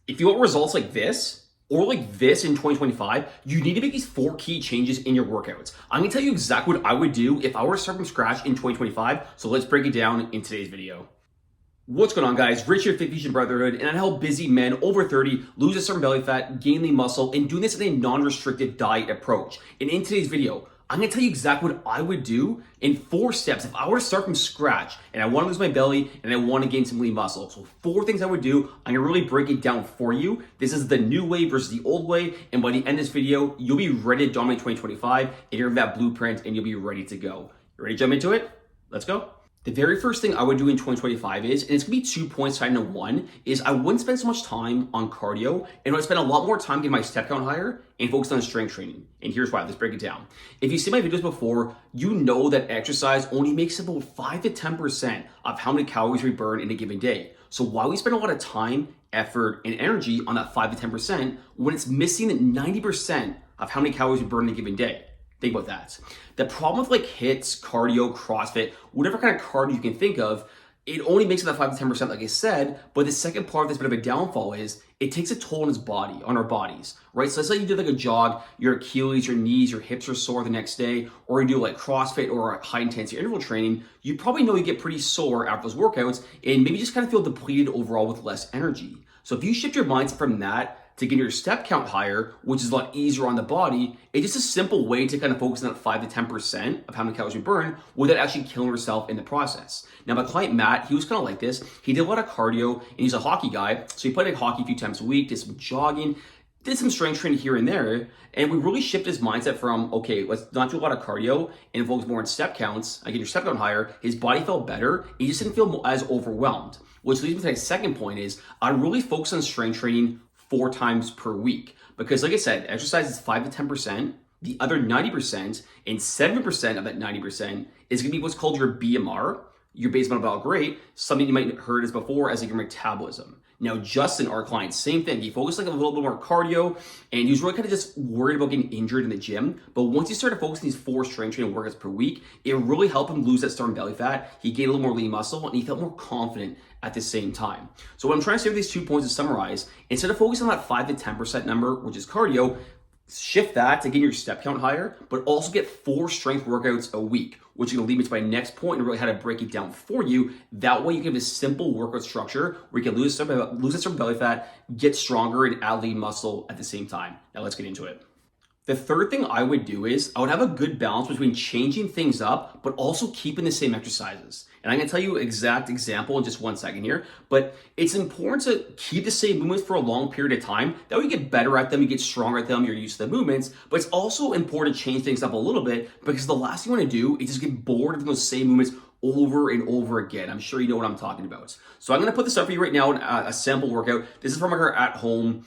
If you want results like this or like this in 2025, you need to make these 4 key changes in your workouts. I'm gonna tell you exactly what I would do if I were to start from scratch in 2025. So let's break it down in today's video. What's going on, guys? Rich here, Fit Fusion Brotherhood, and I help busy men over 30 lose a certain belly fat, gain lean muscle, and doing this in a non-restricted diet approach. And in today's video, I'm gonna tell you exactly what I would do in 4 steps if I were to start from scratch and I wanna lose my belly and I wanna gain some lean muscle. So 4 things I would do. I'm gonna really break it down for you. This is the new way versus the old way, and by the end of this video, you'll be ready to dominate 2025, and you'll have that blueprint and you'll be ready to go. You ready to jump into it? Let's go. The very first thing I would do in 2025 is, and it's gonna be 2 points tied into 1, is I wouldn't spend so much time on cardio, and I'd spend a lot more time getting my step count higher and focus on strength training. And here's why. Let's break it down. If you've seen my videos before, you know that exercise only makes up about 5 to 10% of how many calories we burn in a given day. So why we spend a lot of time, effort, and energy on that 5 to 10% when it's missing 90% of how many calories we burn in a given day? Think about that. The problem with like HIIT, cardio, CrossFit, whatever kind of cardio you can think of, it only makes it that 5 to 10%, like I said. But the second part of this bit of a downfall is it takes a toll on our bodies, right? So let's say you do like a jog, your Achilles, your knees, your hips are sore the next day, or you do like CrossFit or high intensity interval training. You probably know you get pretty sore after those workouts and maybe just kind of feel depleted overall with less energy. So if you shift your mindset from that to get your step count higher, which is a lot easier on the body, it's just a simple way to kind of focus on that 5 to 10% of how many calories you burn without actually killing yourself in the process. Now, my client Matt, he was kind of like this. He did a lot of cardio, and he's a hockey guy, so he played like hockey a few times a week, did some jogging, did some strength training here and there, and we really shifted his mindset from, okay, let's not do a lot of cardio and focus more on step counts. I get your step count higher. His body felt better. He just didn't feel as overwhelmed, which leads me to my second point is I really focus on strength training 4 times per week. Because like I said, exercise is 5 to 10%. The other 90% and 7% of that 90% is gonna be what's called your BMR, your base metabolic rate, something you might have heard as before as like your metabolism. Now, Justin, our client, same thing. He focused like a little bit more cardio, and he was really kind of just worried about getting injured in the gym. But once he started focusing these 4 strength training workouts per week, it really helped him lose that starting belly fat. He gained a little more lean muscle, and he felt more confident at the same time. So what I'm trying to say with these 2 points to summarize, instead of focusing on that 5 to 10% number, which is cardio, shift that to get your step count higher, but also get 4 strength workouts a week, which is gonna lead me to my next point and really how to break it down for you. That way you can have a simple workout structure where you can lose some belly fat, get stronger, and add lean muscle at the same time. Now let's get into it. The third thing I would do is I would have a good balance between changing things up, but also keeping the same exercises. And I'm gonna tell you an exact example in just 1 second here, but it's important to keep the same movements for a long period of time. That way you get better at them, you get stronger at them, you're used to the movements, but it's also important to change things up a little bit because the last thing you wanna do is just get bored of those same movements over and over again. I'm sure you know what I'm talking about. So I'm gonna put this up for you right now, a sample workout. This is from our at-home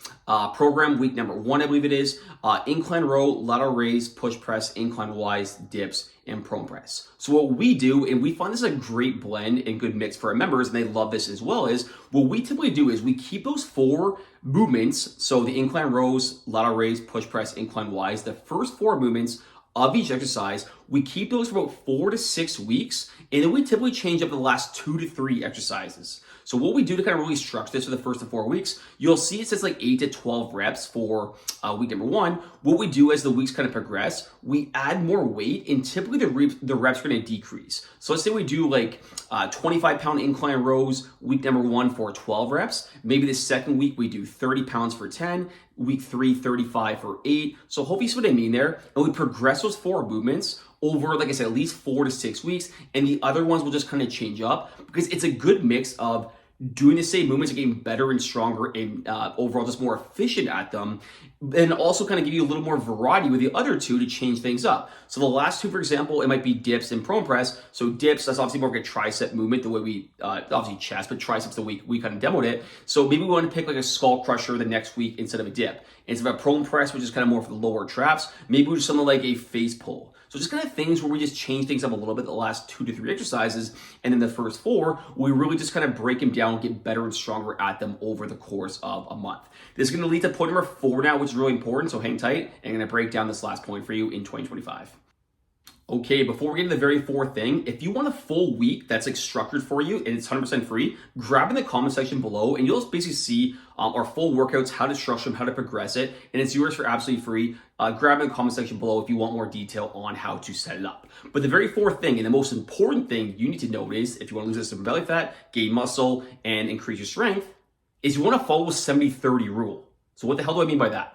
program, week number 1, I believe it is. Incline row, lateral raise, push press, incline Ys, dips, and prone press. So what we do, and we find this a great blend and good mix for our members, and they love this as well, is what we typically do is we keep those 4 movements, so the incline rows, lateral raise, push press, incline Ys, the first 4 movements of each exercise, we keep those for about 4 to 6 weeks, and then we typically change up the last 2 to 3 exercises. So what we do to kind of really structure this for the first 4 weeks, you'll see it says like 8 to 12 reps for week number 1. What we do as the weeks kind of progress, we add more weight, and typically the reps are going to decrease. So let's say we do like 25-pound incline rows week number 1 for 12 reps. Maybe the second week we do 30 pounds for 10. Week 3, 35 for 8. So hopefully you see what I mean there. And we progress those 4 movements over, like I said, at least 4 to 6 weeks. And the other ones will just kind of change up because it's a good mix of doing the same movements and getting better and stronger and overall just more efficient at them, and also kind of give you a little more variety with the other 2 to change things up. So the last 2, for example, it might be dips and prone press. So dips, that's obviously more like a tricep movement, the way we, obviously chest, but triceps the week we kind of demoed it. So maybe we want to pick like a skull crusher the next week instead of a dip. Instead of a prone press, which is kind of more for the lower traps, maybe we do something like a face pull. So just kind of things where we just change things up a little bit the last 2 to 3 exercises, and then the first 4, we really just kind of break them down, get better and stronger at them over the course of a month. This is going to lead to point number 4 now, which is really important, so hang tight, and I'm going to break down this last point for you in 2025. Okay, before we get to the very fourth thing, if you want a full week that's like structured for you and it's 100% free, grab in the comment section below and you'll just basically see our full workouts, how to structure them, how to progress it, and it's yours for absolutely free. Grab in the comment section below if you want more detail on how to set it up. But the very fourth thing and the most important thing you need to know is if you want to lose some belly fat, gain muscle, and increase your strength, is you want to follow a 70-30 rule. So what the hell do I mean by that?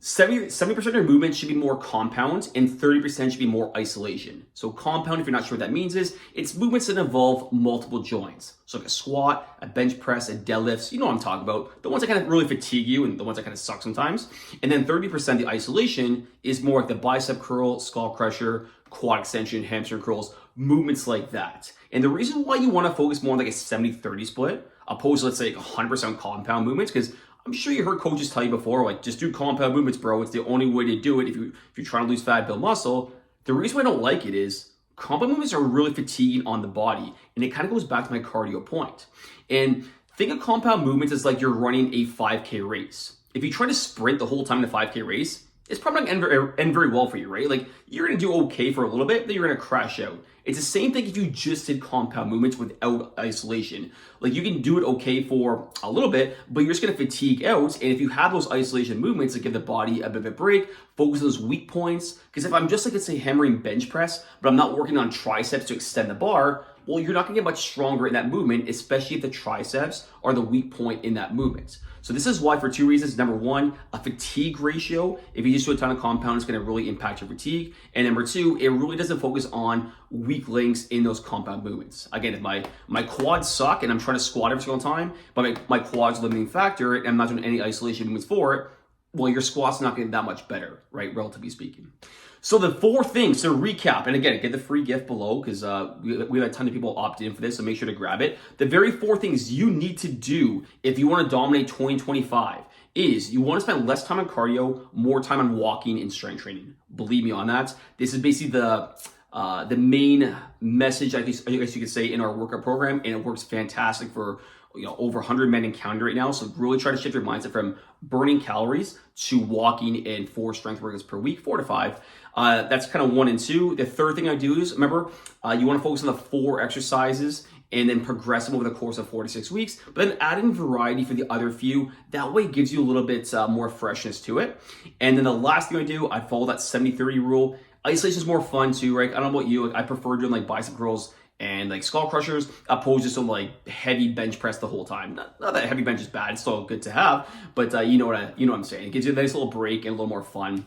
70% of your movement should be more compound and 30% should be more isolation. So compound, if you're not sure what that means, is it's movements that involve multiple joints. So like a squat, a bench press, a deadlifts, you know what I'm talking about. The ones that kind of really fatigue you and the ones that kind of suck sometimes. And then 30%, the isolation, is more like the bicep curl, skull crusher, quad extension, hamstring curls, movements like that. And the reason why you want to focus more on like a 70-30 split, opposed to let's say like 100% compound movements, because I'm sure you heard coaches tell you before, like, just do compound movements, bro. It's the only way to do it if you're trying to lose fat, build muscle. The reason why I don't like it is compound movements are really fatiguing on the body. And it kind of goes back to my cardio point. And think of compound movements as like you're running a 5K race. If you try to sprint the whole time in a 5K race, it's probably not going to end very well for you, right? Like, you're going to do okay for a little bit, then you're going to crash out. It's the same thing if you just did compound movements without isolation. Like, you can do it okay for a little bit, but you're just going to fatigue out. And if you have those isolation movements that give the body a bit of a break, focus on those weak points. Because if I'm just like, let's say, hammering bench press, but I'm not working on triceps to extend the bar, well, you're not going to get much stronger in that movement, especially if the triceps are the weak point in that movement. So this is why, for two reasons. Number one, a fatigue ratio. If you just do a ton of compound, it's going to really impact your fatigue. And number two, it really doesn't focus on weak links in those compound movements. Again, if my quads suck and I'm trying to squat every single time, but my quads are the limiting factor and I'm not doing any isolation movements for it, well, your squat's not getting that much better, right? Relatively speaking. So the four things to recap, and again, get the free gift below because we have a ton of people opt in for this, so make sure to grab it. The very four things you need to do if you want to dominate 2025 is you want to spend less time on cardio, more time on walking and strength training. Believe me on that. This is basically the main message, I guess you could say, in our workout program, and it works fantastic for over 100 men in Canada right now. So really try to shift your mindset from burning calories to walking in 4 strength workouts per week, 4 to 5. That's kind of 1 and 2. The third thing I do is, remember, you want to focus on the 4 exercises and then progress them over the course of 4 to 6 weeks, but then add in variety for the other few. That way it gives you a little bit more freshness to it. And then the last thing I do, I follow that 70-30 rule. Isolation is more fun too, right? I don't know about you, I prefer doing like bicep curls and like skull crushers opposed to some like heavy bench press the whole time. Not that heavy bench is bad, it's still good to have, but you know what I'm saying. It gives you a nice little break and a little more fun.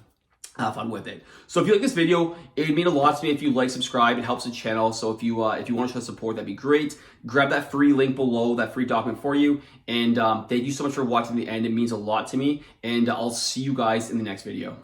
Have fun with it. So if you like this video, it would mean a lot to me if you like, subscribe. It helps the channel. So if you want to show support, that'd be great. Grab that free link below, that free document for you. And thank you so much for watching to the end. It means a lot to me. And I'll see you guys in the next video.